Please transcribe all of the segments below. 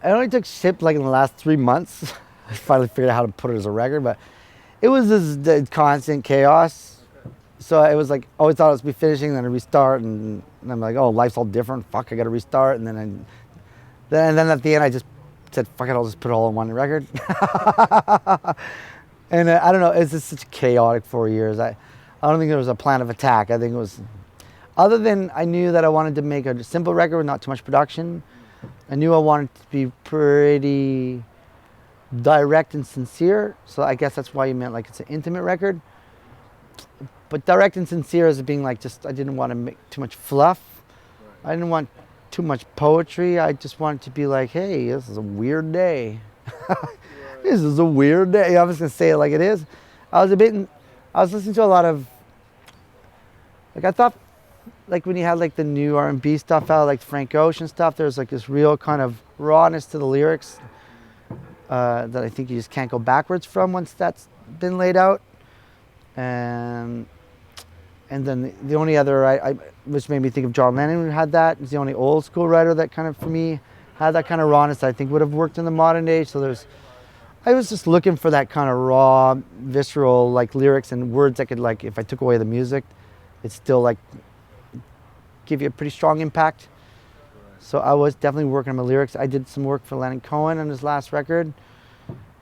it only took shape like in the last 3 months. I finally figured out how to put it as a record, but it was this constant chaos. So it was like, always thought it was be finishing, then I restart, and I'm like, oh, life's all different. Fuck, I got to restart, and then at the end I just said, fuck it, I'll just put it all in one record. And I don't know, it's just such a chaotic 4 years. I don't think there was a plan of attack. I think it was, other than I knew that I wanted to make a simple record with not too much production. I knew I wanted to be pretty direct and sincere. So I guess that's why you meant like it's an intimate record. But direct and sincere as being like just, I didn't want to make too much fluff. I didn't want too much poetry. I just wanted to be like, hey, this is a weird day. This is a weird day. I'm just going to say it like it is. I was listening to a lot of, like I thought, like when you had like the new R&B stuff out, like Frank Ocean stuff, there's like this real kind of rawness to the lyrics that I think you just can't go backwards from once that's been laid out. And then the only other, which made me think of John Lennon, who had that. He's the only old school writer that kind of, for me, had that kind of rawness that I think would have worked in the modern day. So I was just looking for that kind of raw, visceral, like lyrics and words that could, like, if I took away the music, it's still like give you a pretty strong impact. So I was definitely working on my lyrics. I did some work for Leonard Cohen on his last record,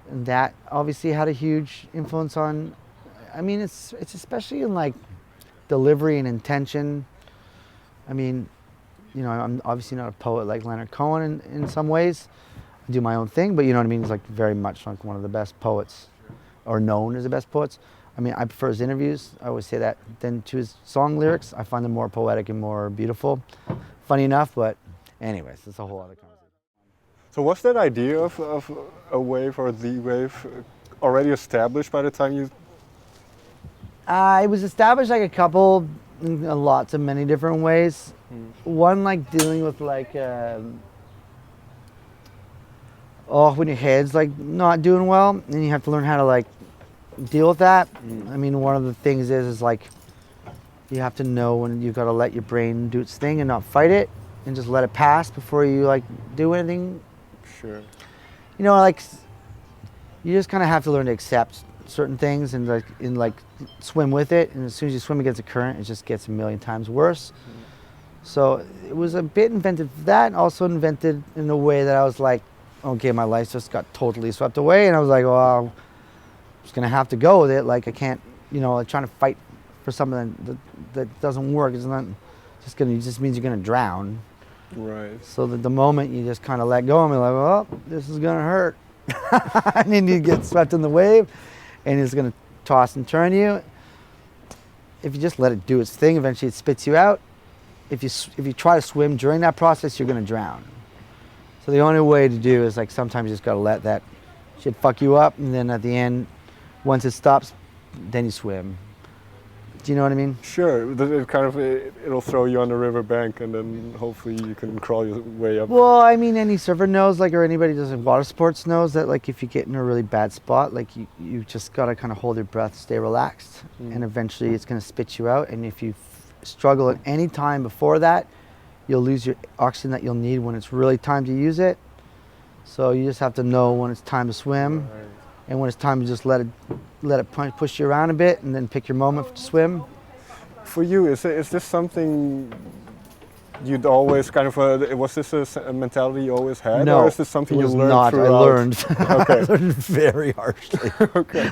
and that obviously had a huge influence on. I mean, it's especially in like delivery and intention. I mean, you know, I'm obviously not a poet like Leonard Cohen in some ways. I do my own thing, but you know what I mean? He's like very much like one of the best poets, or known as the best poets. I mean, I prefer his interviews. I always say that. Than to his song lyrics. I find them more poetic and more beautiful. Funny enough, but anyways, it's a whole other conversation. So was that idea of a wave or the wave already established by the time you? It was established like a couple, in lots of many different ways. One like dealing with like, when your head's like not doing well, and you have to learn how to like deal with that. I mean, one of the things is like you have to know when you've got to let your brain do its thing and not fight it, and just let it pass before you like do anything. Sure. You know, like you just kind of have to learn to accept certain things and like swim with it. And as soon as you swim against the current, it just gets a million times worse. So it was a bit invented for that, and also invented in a way that I was like, okay, my life just got totally swept away, and I was like, well, I'm just gonna have to go with it. Like I can't, you know, like trying to fight for something that doesn't work. It's not just gonna. It just means you're gonna drown. Right. So that the moment you just kind of let go and be like, well, this is gonna hurt, and then you get swept in the wave, and it's gonna toss and turn you. If you just let it do its thing, eventually it spits you out. If you try to swim during that process, you're gonna drown. So the only way to do is like sometimes you just gotta let that shit fuck you up, and then at the end, once it stops, then you swim. Do you know what I mean? Sure. It kind of it'll throw you on the riverbank, and then hopefully you can crawl your way up. Well, I mean, any surfer knows, like, or anybody who does like water sports knows that, like, if you get in a really bad spot, like, you just gotta kind of hold your breath, stay relaxed, and eventually it's gonna spit you out. And if you struggle at any time before that, you'll lose your oxygen that you'll need when it's really time to use it. So you just have to know when it's time to swim, Right. and when it's time to just let it push you around a bit, and then pick your moment to swim. For you, is this something you'd always kind of was this a mentality you always had, No, or is this something it you was learned not. throughout? I learned. Okay. I learned very harshly. Okay.